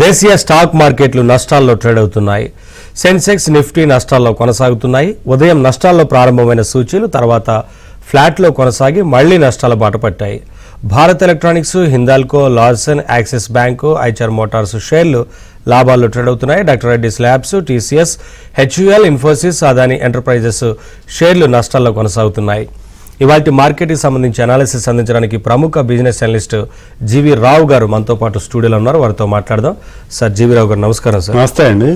దేశీయ స్టాక్ మార్కెట్లు నష్టాల్లో ట్రేడ్ అవుతున్నాయి. సెన్సెక్స్, నిఫ్టీ నష్టాల్లో కొనసాగుతున్నాయి. ఉదయం నష్టాల్లో ప్రారంభమైన సూచీలు తర్వాత ఫ్లాట్లో కొనసాగి మళ్లీ నష్టాల బాట పట్టాయి. Bharat Electronics, Hindalco, Larsen, Axis Bank, Eicher Motors షేర్లు లాభాల్లో ట్రేడ్ అవుతున్నాయి. Doctor Reddy's Labs, TCS, HUL, Infosys, Adani Enterprises షేర్లు నష్టాల్లో కొనసాగుతున్నాయి. ఇవాళ మార్కెట్కి సంబంధించి అనాలిసిస్ అందించడానికి ప్రముఖ బిజినెస్ అనలిస్ట్ జీవీ రావు గారు మనతో పాటు స్టూడియోలో ఉన్నారు. వారితో మాట్లాడదాం. సార్, జీవీ రావు గారు నమస్కారం. సార్ నమస్తే అండి.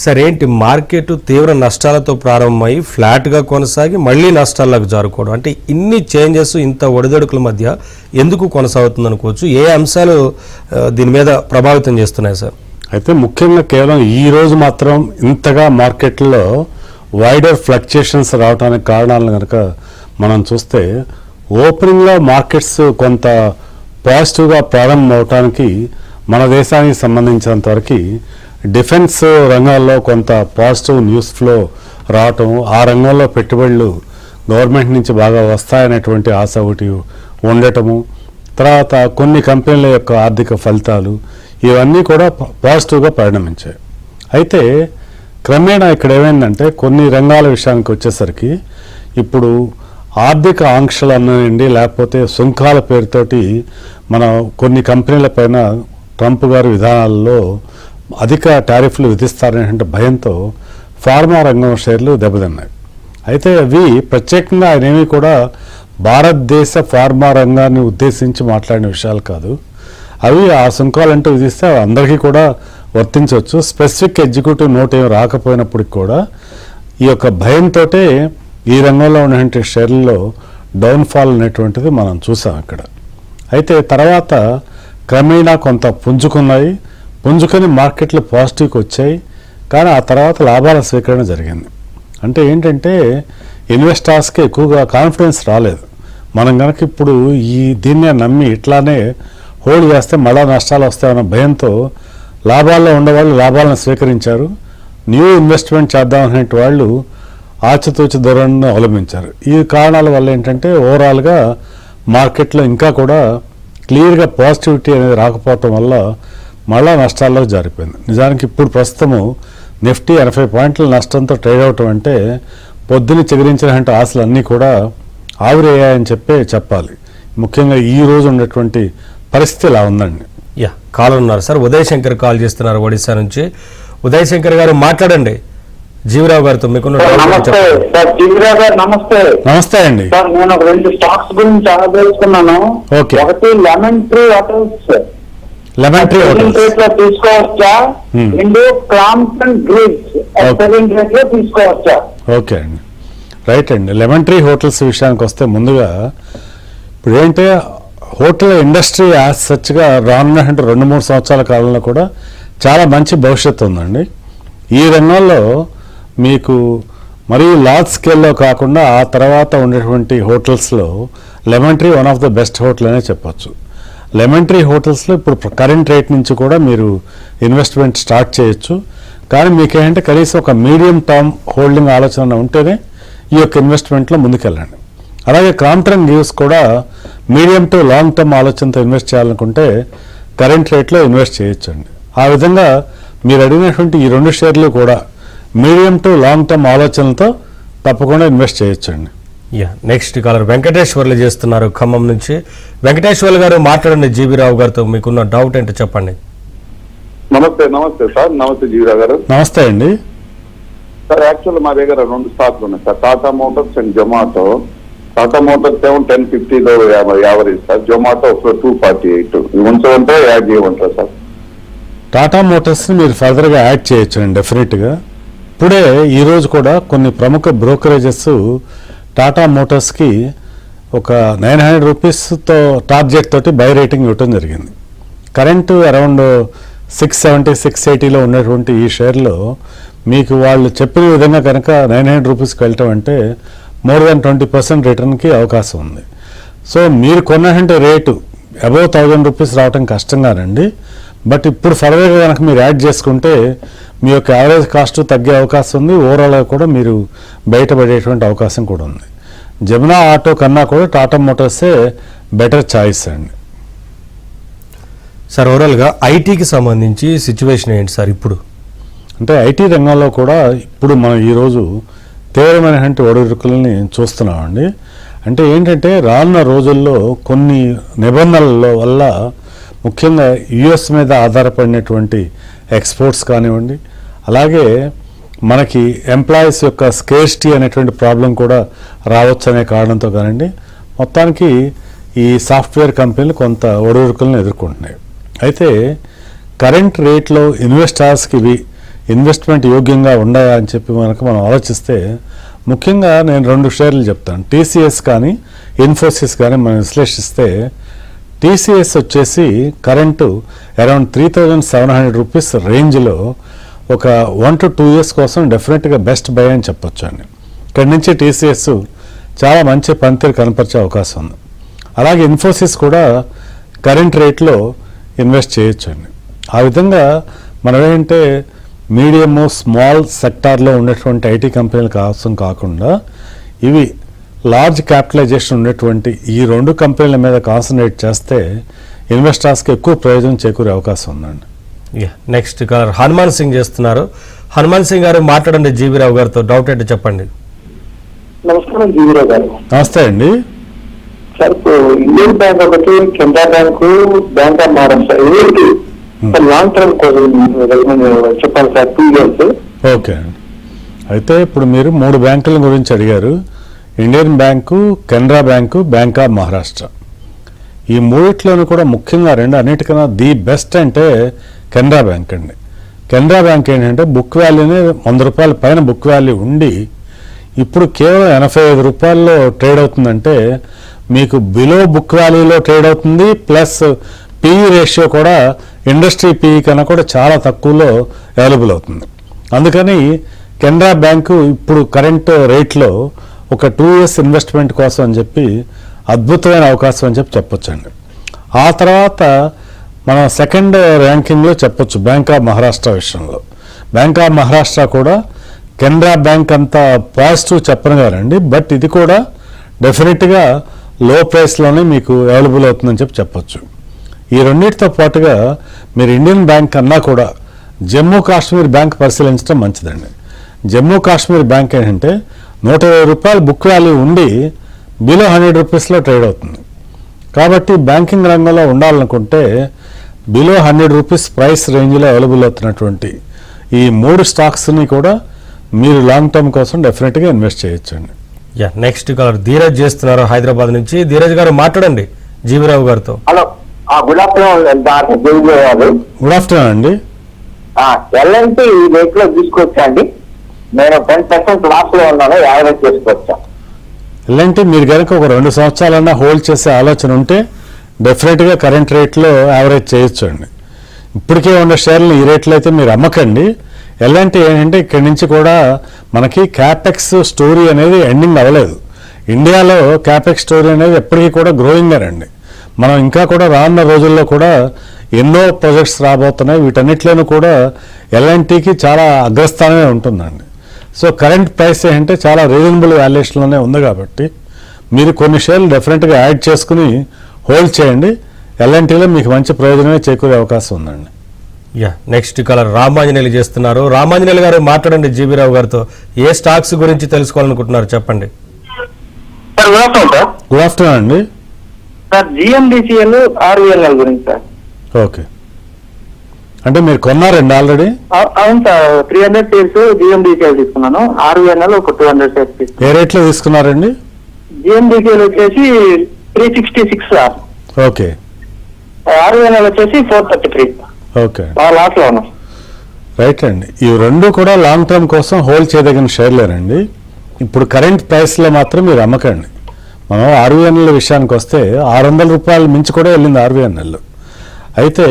సార్, ఏంటి మార్కెట్ తీవ్ర నష్టాలతో ప్రారంభమై ఫ్లాట్గా కొనసాగి మళ్ళీ నష్టాలకు జారుకోవడం, అంటే ఇన్ని చేంజెస్ ఇంత ఒడిదొడుకుల మధ్య ఎందుకు కొనసాగుతుంది అనుకోవచ్చు? ఏ అంశాలు దీని మీద ప్రభావితం చేస్తున్నాయి సార్? అయితే ముఖ్యంగా కేవలం ఈ రోజు మాత్రం ఇంతగా మార్కెట్లో వైడర్ ఫ్లక్చుయేషన్స్ రావడానికి కారణాలను కనుక మనం చూస్తే, ఓపెనింగ్లో మార్కెట్స్ కొంత పాజిటివ్గా ప్రారంభం అవడానికి మన దేశానికి సంబంధించినంత వరకు డిఫెన్స్ రంగాల్లో కొంత పాజిటివ్ న్యూస్ ఫ్లో రావటం, ఆ రంగంలో పెట్టుబడులు గవర్నమెంట్ నుంచి బాగా వస్తాయనేటువంటి ఆశ ఒకటి ఉండటము, తర్వాత కొన్ని కంపెనీల యొక్క ఆర్థిక ఫలితాలు, ఇవన్నీ కూడా పాజిటివ్గా పరిణమించాయి. అయితే క్రమేణా ఇక్కడ ఏమైందంటే, కొన్ని రంగాల విషయానికి వచ్చేసరికి ఇప్పుడు ఆర్థిక ఆంక్షలు అనండి, లేకపోతే సుంకాల పేరుతోటి మన కొన్ని కంపెనీల పైన ట్రంప్ గారి విధానాల్లో అధిక టారిఫ్లు విధిస్తారనే భయంతో ఫార్మా రంగం షేర్లు దెబ్బతిన్నాయి. అయితే అవి ప్రత్యేకంగా ఆయనేమి కూడా భారతదేశ ఫార్మా రంగాన్ని ఉద్దేశించి మాట్లాడిన విషయాలు కాదు. అవి ఆ సుంకాలంటూ విధిస్తే అందరికీ కూడా వర్తించవచ్చు. స్పెసిఫిక్ ఎగ్జిక్యూటివ్ నోట్ ఏమి రాకపోయినప్పటికి కూడా ఈ యొక్క భయంతో ఈ రంగంలో ఉన్నటువంటి షేర్లలో డౌన్ఫాల్ అనేటువంటిది మనం చూసాం అక్కడ. అయితే తర్వాత క్రమేణా కొంత పుంజుకొని మార్కెట్లు పాజిటివ్కి వచ్చాయి. కానీ ఆ తర్వాత లాభాల స్వీకరణ జరిగింది. అంటే ఏంటంటే, ఇన్వెస్టర్స్కి ఎక్కువగా కాన్ఫిడెన్స్ రాలేదు. మనం కనుక ఇప్పుడు దీన్నే నమ్మి ఇట్లానే హోల్డ్ చేస్తే మళ్ళా నష్టాలు వస్తాయన్న భయంతో లాభాల్లో ఉండేవాళ్ళు లాభాలను స్వీకరించారు. న్యూ ఇన్వెస్ట్మెంట్ చేద్దామనే వాళ్ళు ఆచితూచి ధోరణిని అవలంబించారు. ఈ కారణాల వల్ల ఏంటంటే ఓవరాల్గా మార్కెట్లో ఇంకా కూడా క్లియర్గా పాజిటివిటీ అనేది రాకపోవటం వల్ల మళ్ళా నష్టాల్లో జారిపోయింది. నిజానికి ఇప్పుడు ప్రస్తుతము నిఫ్టీ 80 పాయింట్ల నష్టంతో ట్రేడ్ అవటం అంటే పొద్దున్న చెగిరించినటువంటి ఆశలు అన్నీ కూడా ఆవిరయ్యాయని చెప్పాలి. ముఖ్యంగా ఈ రోజు ఉన్నటువంటి పరిస్థితి ఇలా ఉందండి. కాలర్ ఉన్నారు సార్, ఉదయ్ శంకర్ కాల్ చేస్తున్నారు ఒడిశా నుంచి. ఉదయ్ శంకర్ గారు మాట్లాడండి జీవరావు గారితో. మీకున్న నమస్తే అండి. నేను ఒక 2 స్టాక్స్ గురించి చాలా తెలుసుకున్నాను. ఒకటి లెమన్ ట్రీ హోటల్స్ లో తీసుకోవచ్చా, రెండు క్రాంప్టన్ గ్రీవ్స్ రేట్ లో తీసుకోవచ్చా? ఓకే అండి, రైట్ అండి. లెమన్ ట్రీ హోటల్స్ విషయానికి వస్తే, ముందుగా ఇప్పుడు ఏంటంటే హోటల్ ఇండస్ట్రీ యాజ్ సచ్గా రానున్నటువంటి 2-3 సంవత్సరాల కాలంలో కూడా చాలా మంచి భవిష్యత్తు ఉందండి. ఈ రంగంలో మీకు మరీ లార్జ్ స్కేల్లో కాకుండా ఆ తర్వాత ఉండేటువంటి హోటల్స్లో lemon tree one of the best hotel అనే చెప్పచ్చు. లెమన్ ట్రీ హోటల్స్లో ఇప్పుడు కరెంట్ రేట్ నుంచి కూడా మీరు ఇన్వెస్ట్మెంట్ స్టార్ట్ చేయొచ్చు. కానీ మీకేంటంటే కనీసం ఒక మీడియం టర్మ్ హోల్డింగ్ ఆలోచన ఉంటేనే ఈ యొక్క ఇన్వెస్ట్మెంట్లో ముందుకెళ్ళండి. అలాగే క్రాంప్టన్ గ్రీవ్స్ కూడా మీడియం టు లాంగ్ టర్మ్ ఆలోచనతో ఇన్వెస్ట్ చేయాలనుకుంటే కరెంట్ రేట్లో ఇన్వెస్ట్ చేయొచ్చండి. ఆ విధంగా మీరు అడిగినటువంటి ఈ 2 షేర్లు కూడా మీడియం టు లాంగ్ టర్మ్ ఆలోచనలతో తప్పకుండా ఇన్వెస్ట్ చేయొచ్చండి. నెక్స్ట్ కాలర్ వెంకటేశ్వర్లు చేస్తున్నారు ఖమ్మం నుంచి. వెంకటేశ్వర్లు గారు మాట్లాడండి జీవీరావు గారితో. మీకున్న డౌట్ ఏంటో చెప్పండి. నమస్తే సార్. నమస్తే జీవీరావు గారు. నమస్తే అండి సార్. యాక్చువల్ మా దగ్గర 2 స్టాక్స్ ఉన్నాయి sir, Tata Motors and Zomato. Tata Motors ఏమో 1050లో యావరేజ్ సార్, జొమాటో 248. ఉంచమంటే యాడ్ చేయమంటారు సార్? టాటా మోటార్స్ని మీరు ఫర్దర్గా యాడ్ చేయొచ్చండి డెఫినెట్గా. ఇప్పుడే ఈరోజు కూడా కొన్ని ప్రముఖ బ్రోకరేజెస్ టాటా మోటార్స్కి ఒక 900 రూపీస్తో టార్గెట్ తోటి బై రేటింగ్ ఇవ్వటం జరిగింది. కరెంటు అరౌండ్ 670, 680లో ఉన్నటువంటి ఈ షేర్లో మీకు వాళ్ళు చెప్పిన విధంగా కనుక 900 రూపీస్కి వెళ్ళటం అంటే మోర్ దాన్ 20% రిటర్న్కి అవకాశం ఉంది. సో మీరు కొన్నటువంటి రేటు అబౌవ్ 1000 రూపీస్ రావటం కష్టంగానండి. బట్ ఇప్పుడు ఫర్దర్గా కనుక మీరు యాడ్ చేసుకుంటే మీ యొక్క యావరేజ్ కాస్ట్ తగ్గే అవకాశం ఉంది. ఓవరాల్గా కూడా మీరు బయటపడేటువంటి అవకాశం కూడా ఉంది. జమునా ఆటో కన్నా కూడా టాటా మోటార్సే బెటర్ చాయిస్ అండి. సార్ ఓవరాల్గా ఐటీకి సంబంధించి సిచ్యువేషన్ ఏంటి సార్ ఇప్పుడు? అంటే ఐటీ రంగంలో కూడా ఇప్పుడు మనం ఈరోజు తీవ్రమైనటువంటి ఒడిదుడుకులని చూస్తున్నామండి. అంటే ఏంటంటే రానున్న రోజుల్లో కొన్ని నిబంధనల వల్ల ముఖ్యంగా యుఎస్ మీద ఆధారపడినటువంటి ఎక్స్పోర్ట్స్ కానివ్వండి, అలాగే మనకి ఎంప్లాయీస్ యొక్క స్కేర్సిటీ అనేటువంటి ప్రాబ్లం కూడా రావచ్చు అనే కారణంతో కానివ్వండి, మొత్తానికి ఈ సాఫ్ట్వేర్ కంపెనీలు కొంత ఒడిదుడుకులను ఎదుర్కొంటున్నాయి. అయితే కరెంట్ రేట్లో ఇన్వెస్టర్స్కి ఇవి ఇన్వెస్ట్మెంట్ యోగ్యంగా ఉన్నాయా అని చెప్పి మనం ఆలోచిస్తే ముఖ్యంగా నేను 2 షేర్లు చెప్తాను. టీసీఎస్ కానీ ఇన్ఫోసిస్ కానీ మనం విశ్లేషిస్తే టీసీఎస్ వచ్చేసి కరెంటు అరౌండ్ 3,700 రూపీస్ రేంజ్లో ఒక 1 to 2 years కోసం డెఫినెట్గా బెస్ట్ బై అని చెప్పొచ్చు అండి. ఇక్కడి నుంచి టీసీఎస్ చాలా మంచి పనితీరు కనపరిచే అవకాశం ఉంది. అలాగే ఇన్ఫోసిస్ కూడా కరెంట్ రేట్లో ఇన్వెస్ట్ చేయొచ్చు అండి. ఆ విధంగా మనం ఏంటంటే మీడియము స్మాల్ సెక్టార్లో ఉన్నటువంటి ఐటీ కంపెనీలు కోసం కాకుండా ఇవి లార్జ్ క్యాపిటలైజేషన్ ఉన్నటువంటి ఈ 2 కంపెనీల మీద కాన్సన్ట్రేట్ చేస్తే ఇన్వెస్టర్స్కి ఎక్కువ ప్రయోజనం చేకూరే అవకాశం ఉందండి. నెక్స్ట్ కాలర్ హనుమాన్ సింగ్ చేస్తున్నారు. హనుమాన్ సింగ్ గారు మాట్లాడండి జీవీరావు గారితో, డౌట్ ఏంటో చెప్పండి. నమస్కారం జీవీరావు గారు. నమస్తే అండి. సార్ ఇప్పుడు ఇండియన్ బ్యాంక్ ఒకటి, Canara bank, bank of Maharashtra ఏంటి లాంగ్ టర్మ్ కోసం చెప్పాలి సార్ 2 years. ఓకే అండి. అయితే ఇప్పుడు మీరు 3 బ్యాంకుల గురించి అడిగారు. Indian bank, Canara bank, bank of Maharashtra. ఈ మూడిట్లోనూ కూడా ముఖ్యంగా అన్నిటికన్నా ది బెస్ట్ అంటే కెనరా బ్యాంక్ అండి. కెనరా బ్యాంక్ ఏంటంటే బుక్ వాల్యూనే 100 రూపాయల పైన బుక్ వాల్యూ ఉండి ఇప్పుడు కేవలం 85 రూపాయల్లో ట్రేడ్ అవుతుందంటే మీకు బిలో బుక్ వాల్యూలో ట్రేడ్ అవుతుంది. ప్లస్ పీఈ రేషియో కూడా ఇండస్ట్రీ పీఈ కన్నా కూడా చాలా తక్కువలో అవైలబుల్ అవుతుంది. అందుకని కెనరా బ్యాంకు ఇప్పుడు కరెంట్ రేట్లో ఒక 2 years ఇన్వెస్ట్మెంట్ కోసం అని చెప్పి అద్భుతమైన అవకాశం అని చెప్పొచ్చండి. ఆ తర్వాత మనం సెకండ్ ర్యాంకింగ్లో చెప్పొచ్చు బ్యాంక్ ఆఫ్ మహారాష్ట్ర విషయంలో. బ్యాంక్ ఆఫ్ మహారాష్ట్ర కూడా కెనరా బ్యాంక్ అంత పాజిటివ్ చెప్పను కానండి, బట్ ఇది కూడా డెఫినెట్గా లో ప్రైస్లోనే మీకు అవైలబుల్ అవుతుందని చెప్పొచ్చు. ఈ రెండింటితో పాటుగా మీరు ఇండియన్ బ్యాంక్ అన్నా కూడా జమ్మూ కాశ్మీర్ బ్యాంక్ పరిశీలించడం మంచిదండి. జమ్మూ కాశ్మీర్ బ్యాంక్ ఏంటంటే 120 రూపాయలు బుక్ వాల్యూ ఉండి బిలో 100 రూపీస్లో ట్రేడ్ అవుతుంది. కాబట్టి బ్యాంకింగ్ రంగంలో ఉండాలనుకుంటే బిలో 100 రూపీస్ ప్రైస్ రేంజ్లో అవైలబుల్ అవుతున్నటువంటి ఈ 3 స్టాక్స్ని కూడా మీరు లాంగ్ టర్మ్ కోసం డెఫినెట్గా ఇన్వెస్ట్ చేయొచ్చండి. నెక్స్ట్ కాలర్ ధీరజ్ చేస్తున్నారు హైదరాబాద్ నుంచి. ధీరజ్ గారు మాట్లాడండి జీవీరావు గారితో. హలో, గుడ్ ఆఫ్టర్నూన్ గారు. గుడ్ ఆఫ్టర్నూన్ అండి. ఎల్ఎన్టీ ఈ రేట్ లో తీసుకొచ్చా అండి. నేను 10% లాస్ లో ఉన్నాను, యావరేజ్ చేసుకోవచ్చా? ఎలాంటి మీరు కనుక ఒక 2 సంవత్సరాలన్నా హోల్డ్ చేసే ఆలోచన ఉంటే డెఫినెట్గా కరెంట్ రేట్లో యావరేజ్ చేయొచ్చు అండి. ఇప్పటికే ఉన్న షేర్లు ఈ రేట్లో అయితే మీరు అమ్మకండి. ఎలాంటి ఏంటంటే ఇక్కడి నుంచి కూడా మనకి క్యాపెక్స్ స్టోరీ అనేది ఎండింగ్ అవ్వలేదు. ఇండియాలో క్యాపెక్స్ స్టోరీ అనేది ఎప్పటికీ కూడా గ్రోయింగేనండి. మనం ఇంకా కూడా రానున్న రోజుల్లో కూడా ఎన్నో ప్రాజెక్ట్స్ రాబోతున్నాయి. వీటన్నిటిలోనూ కూడా ఎల్ఎన్టీకి చాలా అగ్రస్థానమే ఉంటుందండి. సో కరెంట్ ప్రైస్ ఏంటంటే చాలా రీజనబుల్ వాల్యుయేషన్లోనే ఉంది కాబట్టి మీరు కొన్ని షేర్లు డెఫినెట్గా యాడ్ చేసుకుని హోల్డ్ చేయండి. ఎల్ఎన్టీలో మీకు మంచి ప్రయోజనమే చేకూరే అవకాశం ఉందండి. నెక్స్ట్ కలర్ రామాంజనేయులు చేస్తున్నారు. రామాంజనేయులు గారు మాట్లాడండి జీవీరావు గారితో. ఏ స్టాక్స్ గురించి తెలుసుకోవాలనుకుంటున్నారు చెప్పండి. Sir good afternoon sir. Good afternoon అండి. సార్ జిఎండిసిఎల్, ఆర్వీఎన్ఎల్ గురించి సార్. ఓకే, అంటే మీరు కొన్నారండి ఆల్రెడీ? అవును సార్, 300 shares జిఎండిసిఎల్ తీసుకున్నాను. ఆర్వీఎన్ఎల్ ఒక 200 shares తీసుకున్నాను. ఏ రేట్లో తీసుకున్నారండి? జిఎండిసిఎల్ వచ్చేసి 366 సార్. ఓకే. ఆర్వీఎన్ఎల్ వచ్చేసి 433. ఓకే, లాస్ లో ఉన్నాం. రైట్ అండి. ఇవి 2 కూడా లాంగ్ టర్మ్ కోసం హోల్డ్ చేయదగిన షేర్లేనండి. ఇప్పుడు కరెంట్ ప్రైస్లో మాత్రం మీరు అమ్మకండి. మనం ఆర్వీఎన్ఎల్ విషయానికి వస్తే 600 రూపాయలు మించి కూడా వెళ్ళింది ఆర్వీఎన్ఎల్. అయితే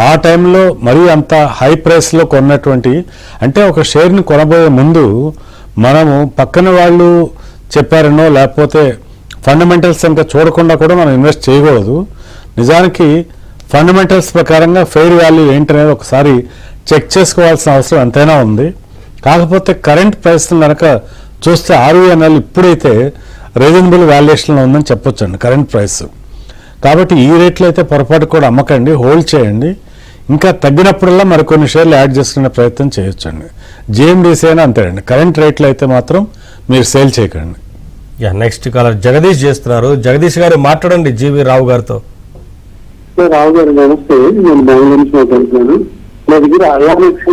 ఆ టైంలో మరీ అంత హై ప్రైస్లో కొన్నటువంటి, అంటే ఒక షేర్ని కొనబోయే ముందు మనము పక్కన వాళ్ళు చెప్పారనో లేకపోతే ఫండమెంటల్స్ ఇంకా చూడకుండా కూడా మనం ఇన్వెస్ట్ చేయకూడదు. నిజానికి ఫండమెంటల్స్ ప్రకారంగా ఫెయిర్ వాల్యూ ఏంటనేది ఒకసారి చెక్ చేసుకోవాల్సిన అవసరం ఎంతైనా ఉంది. కాకపోతే కరెంట్ ప్రైస్ కనుక చూస్తే ఆర్వీఎన్ఎల్ ఇప్పుడైతే రీజనబుల్ వాల్యుయేషన్లో ఉందని చెప్పొచ్చండి కరెంట్ ప్రైస్. కాబట్టి ఈ రేట్లు అయితే పొరపాటు కూడా అమ్మకండి, హోల్డ్ చేయండి. ఇంకా తగ్గినప్పుడల్లా మరికొన్ని షేర్లు యాడ్ చేసుకునే ప్రయత్నం చేయొచ్చండి. జిఎండిసి అయినా అంతేనండి, కరెంట్ రేట్లు అయితే మాత్రం మీరు సేల్ చేయకండి. నెక్స్ట్ కాలర్ జగదీష్ చేస్తున్నారు. జగదీష్ గారు మాట్లాడండి జీవి రావు గారితో. రావు గారు నమస్తే, నేను బెంగళూరు నుంచి మాట్లాడుతున్నాను. నా దగ్గర ఐఆర్ఎక్స్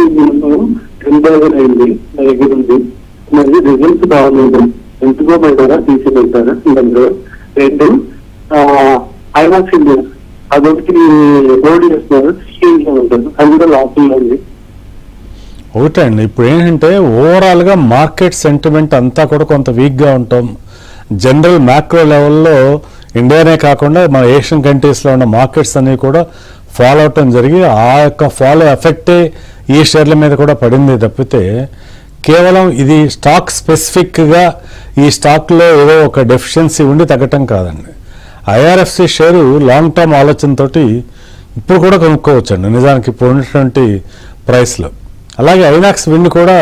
10,000 అయింది, నా దగ్గర ఉంది. మరి రిజల్ట్స్ బాగుంది, ఎంచుకోబడ్డారా తీసిపెడతారా? దాంట్లో రెండు ఐనాక్స్ ఇండియా అదొకటి హోల్డ్ చేస్తున్నారు, ఉంటారు, అది కూడా లాభంలో ఉంది. ఒకటే అండి, ఇప్పుడు ఏంటంటే ఓవరాల్గా మార్కెట్ సెంటిమెంట్ అంతా కూడా కొంత వీక్గా ఉంటాం. జనరల్ మ్యాక్రో లెవెల్లో ఇండియానే కాకుండా మన ఏషియన్ కంట్రీస్లో ఉన్న మార్కెట్స్ అన్నీ కూడా ఫాలో అవటం జరిగి ఆ యొక్క ఫాలో ఎఫెక్టే ఈ షేర్ల మీద కూడా పడింది తప్పితే కేవలం ఇది స్టాక్ స్పెసిఫిక్గా ఈ స్టాక్లో ఏదో ఒక డెఫిషియన్సీ ఉండి తగ్గటం కాదండి. ఐఆర్ఎఫ్సి షేరు లాంగ్ టర్మ్ ఆలోచనతోటి ఇప్పుడు కూడా కొనుక్కోవచ్చండి నిజానికి ఇప్పుడు ఉన్నటువంటి ప్రైస్లో. అలాగే ఐనాక్స్ విండ్ కూడా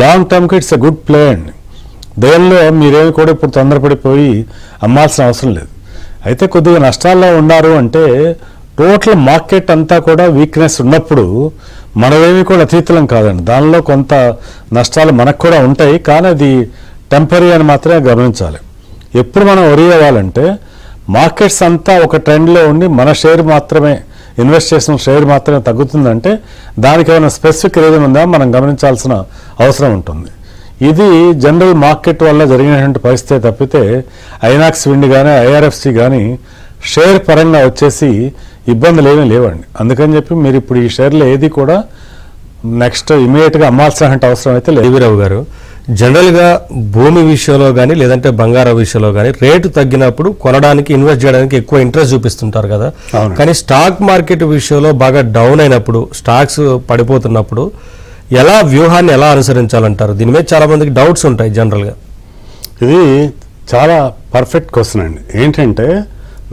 లాంగ్ టర్మ్కి ఇట్స్ ఎ గుడ్ ప్లే అండి. దేనిలో మీరేమి కూడా ఇప్పుడు తొందరపడిపోయి అమ్మాల్సిన అవసరం లేదు. అయితే కొద్దిగా నష్టాల్లో ఉన్నారు అంటే టోటల్ మార్కెట్ అంతా కూడా వీక్నెస్ ఉన్నప్పుడు మనమేమి కూడా అతీతులం కాదండి. దానిలో కొంత నష్టాలు మనకు కూడా ఉంటాయి, కానీ అది టెంపరీ అని మాత్రమే గమనించాలి. ఎప్పుడు మనం వరి అవ్వాలంటే మార్కెట్స్ అంతా ఒక ట్రెండ్లో ఉండి మన షేర్ మాత్రమే ఇన్వెస్ట్ చేసిన షేర్ మాత్రమే తగ్గుతుందంటే దానికి ఏమైనా స్పెసిఫిక్ రీజన్ ఉందా మనం గమనించాల్సిన అవసరం ఉంటుంది. ఇది జనరల్ మార్కెట్ వల్ల జరిగినటువంటి పరిస్థితి తప్పితే ఐనాక్స్ విండ్ కానీ ఐఆర్ఎఫ్సి కానీ షేర్ పరంగా వచ్చేసి ఇబ్బందులు ఏమీ లేవండి. అందుకని చెప్పి మీరు ఇప్పుడు ఈ షేర్లు ఏది కూడా నెక్స్ట్ ఇమీడియట్గా అమ్మాల్సిన అవసరం అయితే లేదు. జీవీరావు గారు, జనరల్గా భూమి విషయంలో కానీ లేదంటే బంగారం విషయంలో కానీ రేటు తగ్గినప్పుడు కొనడానికి ఇన్వెస్ట్ చేయడానికి ఎక్కువ ఇంట్రెస్ట్ చూపిస్తుంటారు కదా. కానీ స్టాక్ మార్కెట్ విషయంలో బాగా డౌన్ అయినప్పుడు, స్టాక్స్ పడిపోతున్నప్పుడు ఎలా వ్యూహాన్ని ఎలా అనుసరించాలంటారు? దీని మీద చాలా మందికి డౌట్స్ ఉంటాయి జనరల్గా. ఇది చాలా పర్ఫెక్ట్ క్వశ్చన్ అండి. ఏంటంటే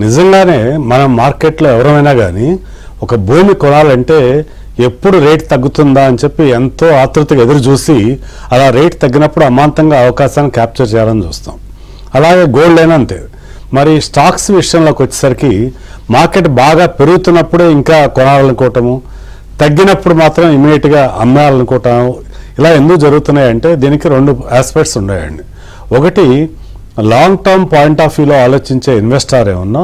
నిజంగానే మనం మార్కెట్లో ఎవరైనా కానీ ఒక భూమి కొనాలంటే ఎప్పుడు రేట్ తగ్గుతుందా అని చెప్పి ఎంతో ఆతృతగా ఎదురు చూసి అలా రేట్ తగ్గినప్పుడు అమాంతంగా అవకాశాన్ని క్యాప్చర్ చేయాలని చూస్తాం. అలాగే గోల్డ్ అయినా అంతే. మరి స్టాక్స్ విషయంలోకి వచ్చేసరికి మార్కెట్ బాగా పెరుగుతున్నప్పుడే ఇంకా కొనాలనుకోవటము, తగ్గినప్పుడు మాత్రం ఇమీడియట్గా అమ్మాలనుకోవటం, ఇలా ఎందుకు జరుగుతున్నాయంటే దీనికి రెండు ఆస్పెక్ట్స్ ఉన్నాయండి. ఒకటి లాంగ్ టర్మ్ పాయింట్ ఆఫ్ వ్యూలో ఆలోచించే ఇన్వెస్టర్ ఏమన్నా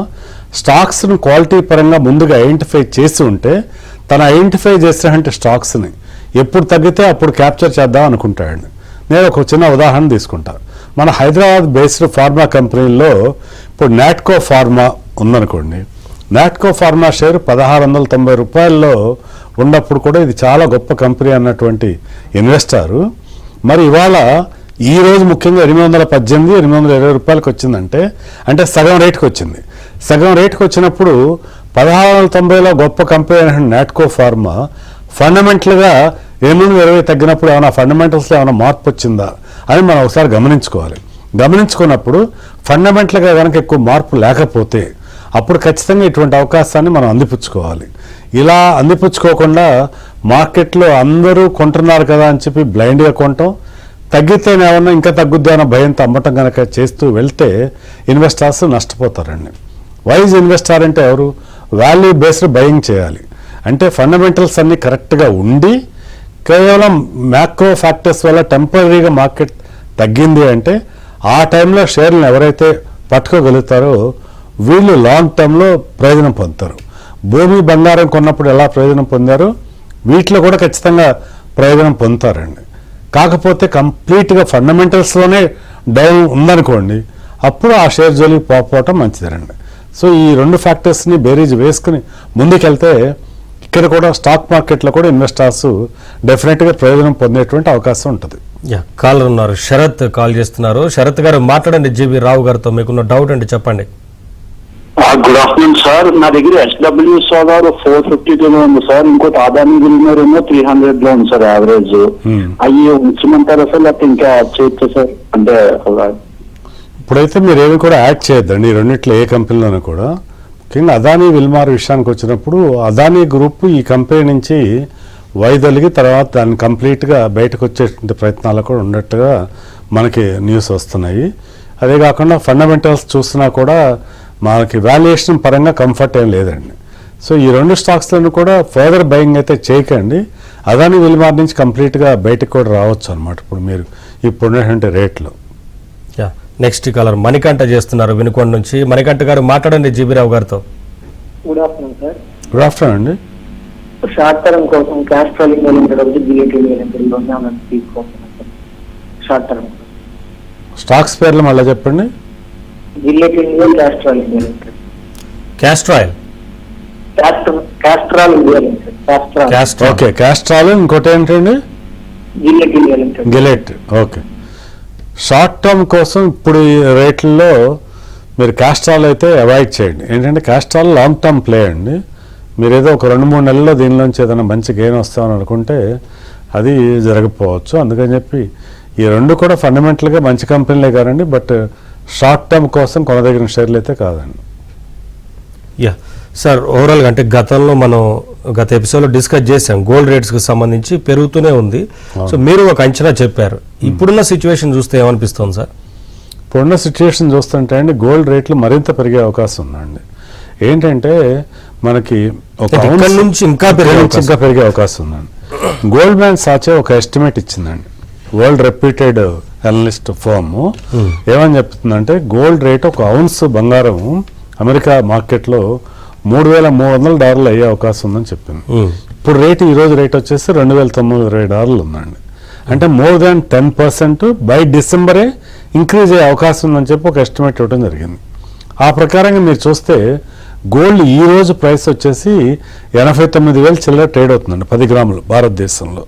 స్టాక్స్ను క్వాలిటీ పరంగా ముందుగా ఐడెంటిఫై చేసి ఉంటే తను ఐడెంటిఫై చేసినటువంటి స్టాక్స్ని ఎప్పుడు తగ్గితే అప్పుడు క్యాప్చర్ చేద్దాం అనుకుంటాడండి. నేను ఒక చిన్న ఉదాహరణ తీసుకుంటాను. మన హైదరాబాద్ బేస్డ్ ఫార్మా కంపెనీల్లో ఇప్పుడు నాట్కో ఫార్మా ఉందనుకోండి. నాట్కో ఫార్మా షేర్ 1690 రూపాయల్లో ఉన్నప్పుడు కూడా ఇది చాలా గొప్ప కంపెనీ అన్నటువంటి ఇన్వెస్టారు మరి ఇవాళ ఈ రోజు ముఖ్యంగా 818, 820 రూపాయలకు వచ్చిందంటే అంటే సగం రేటుకి వచ్చింది. సగం రేటుకి వచ్చినప్పుడు 1690లో గొప్ప కంపెనీ అయిన నాట్కో ఫార్మా ఫండమెంటల్గా 820 తగ్గినప్పుడు ఏమైనా ఫండమెంటల్స్లో ఏమైనా మార్పు వచ్చిందా అని మనం ఒకసారి గమనించుకోవాలి. గమనించుకున్నప్పుడు ఫండమెంటల్గా కనుక ఎక్కువ మార్పు లేకపోతే అప్పుడు ఖచ్చితంగా ఇటువంటి అవకాశాన్ని మనం అందిపుచ్చుకోవాలి. ఇలా అందిపుచ్చుకోకుండా మార్కెట్లో అందరూ కొంటున్నారు కదా అని చెప్పి బ్లైండ్గా కొనటం, తగ్గితేనేమన్నా ఇంకా తగ్గుద్ది అన్న భయంతో అమ్మటం కనుక చేస్తూ వెళ్తే ఇన్వెస్టర్స్ నష్టపోతారండి. వైజ్ ఇన్వెస్టర్ అంటే ఎవరు? వాల్యూ బేస్డ్ బయింగ్ చేయాలి. అంటే ఫండమెంటల్స్ అన్నీ కరెక్ట్గా ఉండి కేవలం మ్యాక్రో ఫ్యాక్టర్స్ వల్ల టెంపరీగా మార్కెట్ తగ్గింది అంటే ఆ టైంలో షేర్లను ఎవరైతే పట్టుకోగలుగుతారో వీళ్ళు లాంగ్ టర్మ్లో ప్రయోజనం పొందుతారు. భూమి బంగారం కొన్నప్పుడు ఎలా ప్రయోజనం పొందారో వీటిలో కూడా ఖచ్చితంగా ప్రయోజనం పొందుతారండి. కాకపోతే కంప్లీట్గా ఫండమెంటల్స్లోనే డౌన్ ఉందనుకోండి అప్పుడు ఆ షేర్ జోలికి పోవటం మంచిదేనండి. సో ఈ రెండు ఫ్యాక్టర్స్ని బేరీజ్ వేసుకుని ముందుకెళ్తే ఇక్కడ కూడా స్టాక్ మార్కెట్లో కూడా ఇన్వెస్టర్స్ డెఫినెట్గా ప్రయోజనం పొందేటువంటి అవకాశం ఉంటుంది. కాలర్ ఉన్నారు, శరత్ కాల్ చేస్తున్నారు. శరత్ గారు మాట్లాడండి జీవి రావు గారితో, మీకున్న డౌట్ అంటే చెప్పండి. Good afternoon sir. నా దగ్గర SW సోలార్ 452 ఉంది సార్. ఇంకోటి అదానీ విల్మర్ ఏమో 300 లో ఉంది సార్ యావరేజ్. అవి ఉంచమంటారా సార్ లేకపోతే ఇంకా యాడ్ చేయొచ్చా సార్? అంటే ఇప్పుడైతే మీరు ఏమి కూడా యాడ్ చేయొద్దండి. ఈ రెండిట్లో ఏ కంపెనీలోనూ కూడా. ముఖ్యంగా అదానీ విల్మార్ విషయానికి వచ్చినప్పుడు అదానీ గ్రూప్ ఈ కంపెనీ నుంచి వైదొలిగి తర్వాత దాన్ని కంప్లీట్గా బయటకు వచ్చేటువంటి ప్రయత్నాలు కూడా ఉన్నట్టుగా మనకి న్యూస్ వస్తున్నాయి. అదే కాకుండా ఫండమెంటల్స్ చూసినా కూడా మనకి వాల్యుయేషన్ పరంగా కంఫర్ట్ ఏం లేదండి. సో ఈ రెండు స్టాక్స్లను కూడా ఫర్దర్ బయింగ్ అయితే చేయకండి. అదాని విల్మార్ నుంచి కంప్లీట్గా బయటకు కూడా రావచ్చు అనమాట ఇప్పుడు మీరు ఇప్పుడున్నటువంటి రేట్లు. నెక్స్ట్ కాలర్ మణికంఠ చేస్తున్నారు వినుకొండ నుంచి. మణికంఠ గారు మాట్లాడండి జీబీరావు గారితో. Good afternoon sir. Good afternoon అండి. షార్ట్ టర్మ్ కోసం క్యాస్ట్రాల్ ఇండియా లిమిటెడ్ వచ్చి జిఎల్టీ ఇండియా లిమిటెడ్ లో ఉన్నామని తీసుకుంటున్నాం సార్. షార్ట్ టర్మ్ స్టాక్స్ పేర్లు మళ్ళీ చెప్పండి. Gillette India, Castrol India limited. Castrol Castrol India limited. Castrol okay, Castrol. ఇంకోటి ఏంటండి? Gillette India limited. Gillette. Okay. Short term కోసం ఇప్పుడు ఈ రేట్లలో మీరు క్యాస్ట్రాల్ అయితే అవాయిడ్ చేయండి. ఏంటంటే క్యాస్ట్రాల్ లాంగ్ టర్మ్ ప్లే అండి. మీరు ఏదో ఒక 2-3 నెలల్లో దీనిలోంచి ఏదైనా మంచి గెయిన్ వస్తామని అనుకుంటే అది జరగకపోవచ్చు. అందుకని చెప్పి ఈ రెండు కూడా ఫండమెంటల్గా మంచి కంపెనీలే కాదండి, బట్ షార్ట్ టర్మ్ కోసం కొనదగిన షేర్లు అయితే కాదండి. సార్ ఓవరాల్గా అంటే గతంలో మనం గత ఎపిసోడ్లో డిస్కస్ చేసాం గోల్డ్ రేట్స్కి సంబంధించి పెరుగుతూనే ఉంది. సో మీరు ఒక అంచనా చెప్పారు. ఇప్పుడున్న సిచ్యువేషన్ చూస్తే ఏమనిపిస్తుంది సార్? ఇప్పుడున్న సిచ్యువేషన్ చూస్తుంటే అండి గోల్డ్ రేట్లు మరింత పెరిగే అవకాశం ఉందండి. ఏంటంటే మనకి ఒక ఇక్కడ నుంచి ఇంకా పెరిగే అవకాశం ఉందండి. గోల్డ్ మ్యాన్ సాచే ఒక ఎస్టిమేట్ ఇచ్చిందండి. వరల్డ్ రెప్యూటెడ్ అనలిస్ట్ ఫర్మ్ ఏమని చెప్తుందంటే గోల్డ్ రేట్ ఒక ఔన్స్ బంగారం అమెరికా మార్కెట్లో $3,300 అయ్యే అవకాశం ఉందని చెప్పింది. ఇప్పుడు ఈ రోజు రేట్ వచ్చేసి $2,920 ఉందండి. అంటే మోర్ దాన్ 10% బై డిసెంబరే ఇంక్రీజ్ అయ్యే అవకాశం ఉందని చెప్పి ఒక ఎస్టిమేట్ ఇవ్వడం జరిగింది. ఆ ప్రకారంగా మీరు చూస్తే గోల్డ్ ఈ రోజు ప్రైస్ వచ్చేసి 89,000 చిల్లర ట్రేడ్ అవుతుందండి 10 గ్రాములు భారతదేశంలో.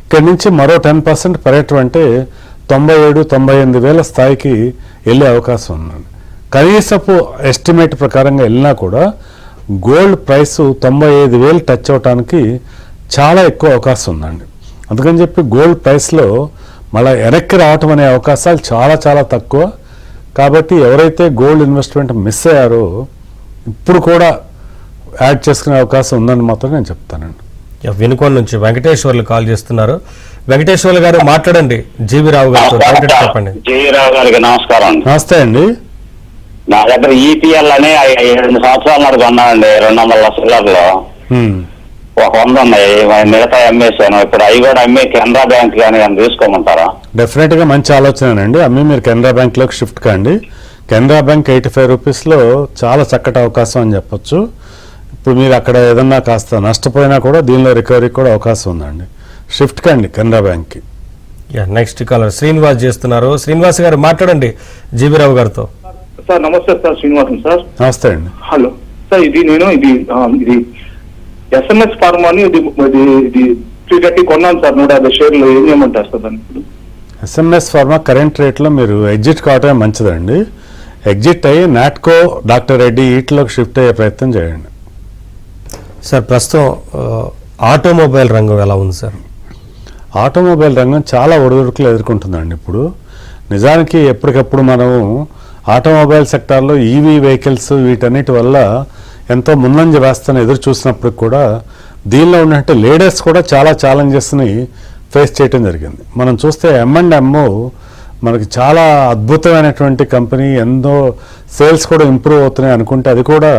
ఇక్కడి నుంచి మరో 10% పెరగటం అంటే 97,000-98,000 స్థాయికి వెళ్ళే అవకాశం ఉందండి. కనీసపు ఎస్టిమేట్ ప్రకారంగా వెళ్ళినా కూడా గోల్డ్ ప్రైస్ 95,000 టచ్ అవడానికి చాలా ఎక్కువ అవకాశం ఉందండి. అందుకని చెప్పి గోల్డ్ ప్రైస్లో మళ్ళీ వెనక్కి రావటం అనే అవకాశాలు చాలా చాలా తక్కువ. కాబట్టి ఎవరైతే గోల్డ్ ఇన్వెస్ట్మెంట్ మిస్ అయ్యారో ఇప్పుడు కూడా యాడ్ చేసుకునే అవకాశం ఉందని మాత్రం నేను చెప్తానండి. వినుకొండ నుంచి వెంకటేశ్వర్లు కాల్ చేస్తున్నారు. వెంకటేశ్వర్లు గారు మాట్లాడండి జీబీరావు గారితో. చెప్పండి. జయరావు గారికి నమస్కారం. నమస్తే అండి. నా దగ్గర ఈపీఎల్ అని 2 సంవత్సరాల నాడు కొన్నానండి 200 సిల్లర్లో. ఒక 100 ఉన్నాయి, మిగతా అమ్మేసాను. ఇప్పుడు అవి కూడా అమ్మి కెనరా బ్యాంక్ కానీ తీసుకోమంటారా? డెఫినెట్ గా మంచి ఆలోచనేనండి. అమ్మి మీరు కెనరా బ్యాంక్ లోకి షిఫ్ట్ కాండి. కెనరా బ్యాంక్ 85 రూపీస్లో చాలా చక్కటి అవకాశం అని చెప్పొచ్చు. ఇప్పుడు మీరు అక్కడ ఏదన్నా కాస్త నష్టపోయినా కూడా దీనిలో రికవరీ కూడా అవకాశం ఉందండి. షిఫ్ట్ కండి కెనరా బ్యాంక్కి. నెక్స్ట్ కాలర్ శ్రీనివాస్ చేస్తున్నారు. శ్రీనివాస్ గారు మాట్లాడండి జీబీరావు గారితో. సార్ నమస్తే సార్. శ్రీనివాసన్ సార్. నమస్తే అండి. Hello sir. ఇది ఎస్ఎంఎస్ ఫార్మా అని ఇది 330 కొన్నాను సార్. 150 షేర్లు. ఏం చేయమంటారు సార్ దానికి? ఎస్ఎంఎస్ ఫార్మా కరెంట్ రేట్లో మీరు ఎగ్జిట్ కావటమే మంచిదండి. ఎగ్జిట్ అయ్యి నాట్కో, డాక్టర్ రెడ్డి వీటిలోకి షిఫ్ట్ అయ్యే ప్రయత్నం చేయండి. సార్ ప్రస్తుతం ఆటోమొబైల్ రంగం ఎలా ఉంది సార్? ఆటోమొబైల్ రంగం చాలా ఒడిదుడుకులు ఎదుర్కొంటుందండి. ఇప్పుడు నిజానికి ఎప్పటికప్పుడు మనము ఆటోమొబైల్ సెక్టార్లో ఈవీ వెహికల్స్ వీటన్నిటి వల్ల ఎంతో ముందంజ వేస్తాను ఎదురు చూసినప్పుడు కూడా దీనిలో ఉన్నట్టు లీడర్స్ కూడా చాలా ఛాలెంజెస్ని ఫేస్ చేయడం జరిగింది. మనం చూస్తే M&M మనకి చాలా అద్భుతమైనటువంటి కంపెనీ, ఎంతో సేల్స్ కూడా ఇంప్రూవ్ అవుతున్నాయి అనుకుంటే అది కూడా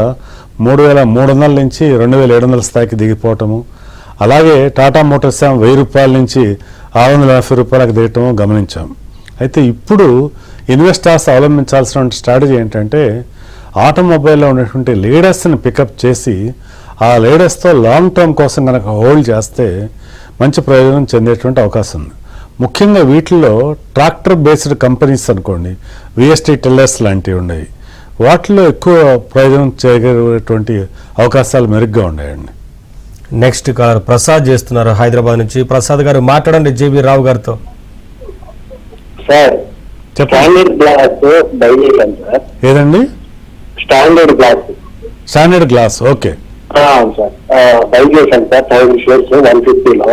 3,300 నుంచి 2,700 స్థాయికి దిగిపోవటము. అలాగే టాటా మోటార్స్ ₹1,000 నుంచి ₹680 దిగటము గమనించాం. అయితే ఇప్పుడు ఇన్వెస్టర్స్ అవలంబించాల్సిన స్ట్రాటజీ ఏంటంటే ఆటోమొబైల్లో ఉన్నటువంటి లీడర్స్ని పికప్ చేసి ఆ లీడర్స్తో లాంగ్ టర్మ్ కోసం కనుక హోల్డ్ చేస్తే మంచి ప్రయోజనం చెందేటువంటి అవకాశం ఉంది. ముఖ్యంగా వీటిల్లో ట్రాక్టర్ బేస్డ్ కంపెనీస్ అనుకోండి, VST టిల్లర్స్ లాంటివి ఉన్నాయి. వాటిలో ఎక్కువ ప్రయోజనం చేయగలిగేటువంటి అవకాశాలు మెరుగ్గా ఉన్నాయండి. నెక్స్ట్ కాలర్ ప్రసాద్ చేస్తున్నారు హైదరాబాద్ నుంచి. ప్రసాద్ గారు మాట్లాడండి జీబీరావు గారితో. సార్ స్టాండర్డ్ గ్లాస్ బై చేశాను సార్. ఏదండి? Standard glass. Standard glass. Okay sir by చేశాను సార్ 1000 షేర్స్ 150లో.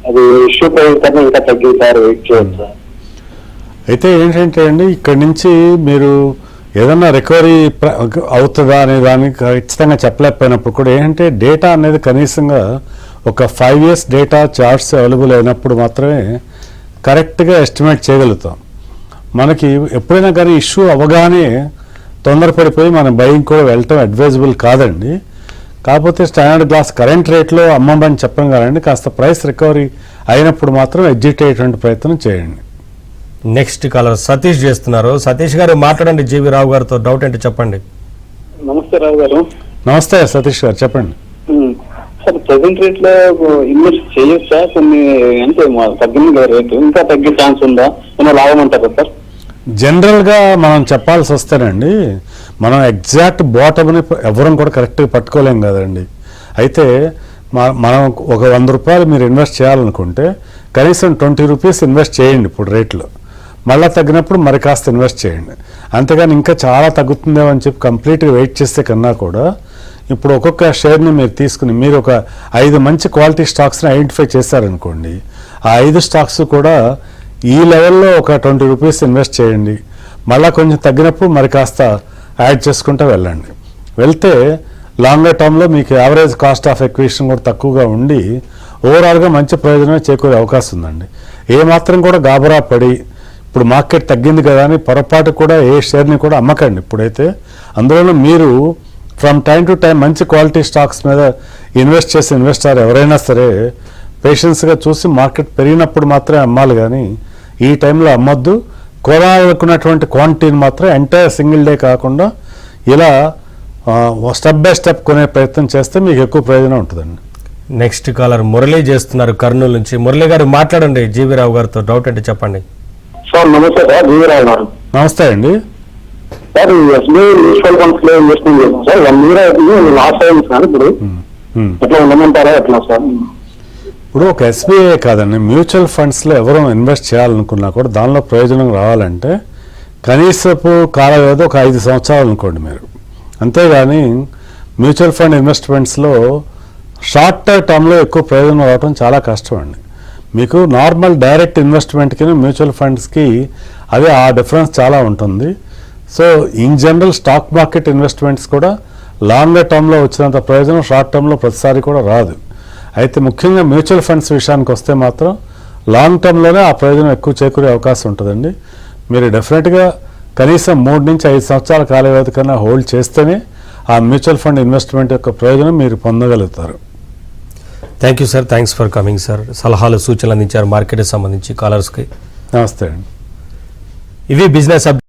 అది ఇష్యూ పోయిన కన్నా ఇంకా తగ్గింది సార్. వెయిట్ చేయండి సార్. అయితే ఏంటంటే అండి ఇక్కడి నుంచి మీరు ఏదన్నా రికవరీ అవుతుందా అనే దానికి ఖచ్చితంగా చెప్పలేకపోయినప్పుడు కూడా ఏంటంటే డేటా అనేది కనీసంగా ఒక 5 years డేటా చార్ట్స్ అవైలబుల్ అయినప్పుడు మాత్రమే కరెక్ట్గా ఎస్టిమేట్ చేయగలుగుతాం. మనకి ఎప్పుడైనా కానీ ఇష్యూ అవ్వగానే తొందరపడిపోయి మనం బయింగ్ కూడా వెళ్ళటం అడ్వైజబుల్ కాదండి. కాకపోతే స్టాండర్డ్ గ్లాస్ కరెంట్ రేట్లో అమ్మమని చెప్పం కాదండి, కాస్త ప్రైస్ రికవరీ అయినప్పుడు మాత్రం ఎగ్జిట్ అయ్యేటువంటి ప్రయత్నం చేయండి. నెక్స్ట్ కాలర్ సతీష్ చేస్తున్నారు. సతీష్ గారు మాట్లాడండి జీవి రావు గారితో, డౌట్ ఏంటి చెప్పండి. నమస్తే రావు గారు. నమస్తే సతీష్ గారు, చెప్పండి. సార్ ప్రెసెంట్ రేట్ లో ఇన్వెస్ట్ చేయొచ్చా? కొన్ని అంటే తగ్గింది కదా రేటు, ఇంకా తగ్గే ఛాన్స్ ఉందా? ఏమైనా లాభం అంటారా సార్? జనరల్గా మనం చెప్పాల్సి వస్తేనండి, మనం ఎగ్జాక్ట్ బాటమ్ని ఎవరం కూడా కరెక్ట్గా పట్టుకోలేం కదండి. అయితే మనం ఒక 100 రూపాయలు మీరు ఇన్వెస్ట్ చేయాలనుకుంటే కనీసం 20 రూపీస్ ఇన్వెస్ట్ చేయండి ఇప్పుడు రేట్లో. మళ్ళీ తగ్గినప్పుడు మరి కాస్త ఇన్వెస్ట్ చేయండి. అంతేగాని ఇంకా చాలా తగ్గుతుందేమో అని చెప్పి కంప్లీట్గా వెయిట్ చేస్తే కన్నా కూడా ఇప్పుడు ఒక్కొక్క షేర్ని మీరు తీసుకుని మీరు ఒక 5 మంచి క్వాలిటీ స్టాక్స్ని ఐడెంటిఫై చేశారనుకోండి, ఆ 5 స్టాక్స్ కూడా ఈ లెవెల్లో ఒక 20 రూపీస్ ఇన్వెస్ట్ చేయండి. మళ్ళీ కొంచెం తగ్గినప్పుడు మరి కాస్త యాడ్ చేసుకుంటూ వెళ్ళండి. వెళ్తే లాంగర్ టర్మ్లో మీకు యావరేజ్ కాస్ట్ ఆఫ్ ఎక్విజిషన్ కూడా తక్కువగా ఉండి ఓవరాల్గా మంచి ప్రయోజనమే చేకూరే అవకాశం ఉందండి. ఏమాత్రం కూడా గాబరా పడి ఇప్పుడు మార్కెట్ తగ్గింది కదా అని పొరపాటు కూడా ఏ షేర్ని కూడా అమ్మకండి ఇప్పుడైతే. అందులోనూ మీరు ఫ్రమ్ టైం టు టైం మంచి క్వాలిటీ స్టాక్స్ మీద ఇన్వెస్ట్ చేసే ఇన్వెస్టర్ ఎవరైనా సరే పేషెన్స్గా చూసి మార్కెట్ పెరిగినప్పుడు మాత్రమే అమ్మాలి, కానీ ఈ టైంలో అమ్మొద్దు. కొనాలనుకున్నటువంటి క్వాంటిటీని మాత్రం ఎంటైర్ సింగిల్ డే కాకుండా ఇలా స్టెప్ బై స్టెప్ కొనే ప్రయత్నం చేస్తే మీకు ఎక్కువ ప్రయోజనం ఉంటుందండి. నెక్స్ట్ కాలర్ మురళి చేస్తున్నారు కర్నూలు నుంచి. మురళి గారు మాట్లాడండి జీవి రావు గారితో, డౌట్ ఏంటి చెప్పండి. సార్ నమస్తే సార్, జీవరావు గారు. నమస్తే అండి. సార్ ఎస్బీఐ మ్యూచువల్ ఫండ్స్ లో ఇన్వెస్ట్మెంట్ చేస్తాం సార్. 1 year అవుతుంది, లాస్ అయింది సార్. ఇప్పుడు ఎట్లా ఉండమంటారా ఎట్లా సార్? ఇప్పుడు ఒక ఎస్బీఐ కాదండి, మ్యూచువల్ ఫండ్స్లో ఎవరో ఇన్వెస్ట్ చేయాలనుకున్నా కూడా దానిలో ప్రయోజనం రావాలంటే కనీసపు కాల వ్యవధి ఒక 5 సంవత్సరాలు అనుకోండి మీరు. అంతేగాని మ్యూచువల్ ఫండ్ ఇన్వెస్ట్మెంట్స్లో షార్ట్ టర్మ్లో ఎక్కువ ప్రయోజనం రావడం చాలా కష్టం అండి. మీకు నార్మల్ డైరెక్ట్ ఇన్వెస్ట్మెంట్కి మ్యూచువల్ ఫండ్స్కి అదే ఆ డిఫరెన్స్ చాలా ఉంటుంది. So in general stock market investments కూడా లాంగర్ టర్మ్లో వచ్చినంత ప్రయోజనం షార్ట్ టర్మ్లో ప్రతిసారి కూడా రాదు. అయితే ముఖ్యంగా మ్యూచువల్ ఫండ్స్ విషయానికి వస్తే మాత్రం లాంగ్ టర్మ్లోనే ఆ ప్రయోజనం ఎక్కువ చేకూరే అవకాశం ఉంటుందండి. మీరు డెఫినెట్గా కనీసం 3 నుంచి 5 సంవత్సరాల కాల వ్యవధి కన్నా హోల్డ్ చేస్తేనే ఆ మ్యూచువల్ ఫండ్ ఇన్వెస్ట్మెంట్ యొక్క ప్రయోజనం మీరు పొందగలుగుతారు. Thank you sir, thanks for coming sir. సలహాలు సూచనలు అందించారు మార్కెట్కి సంబంధించి కాలర్స్కి. నమస్తే అండి. ఇవి బిజినెస్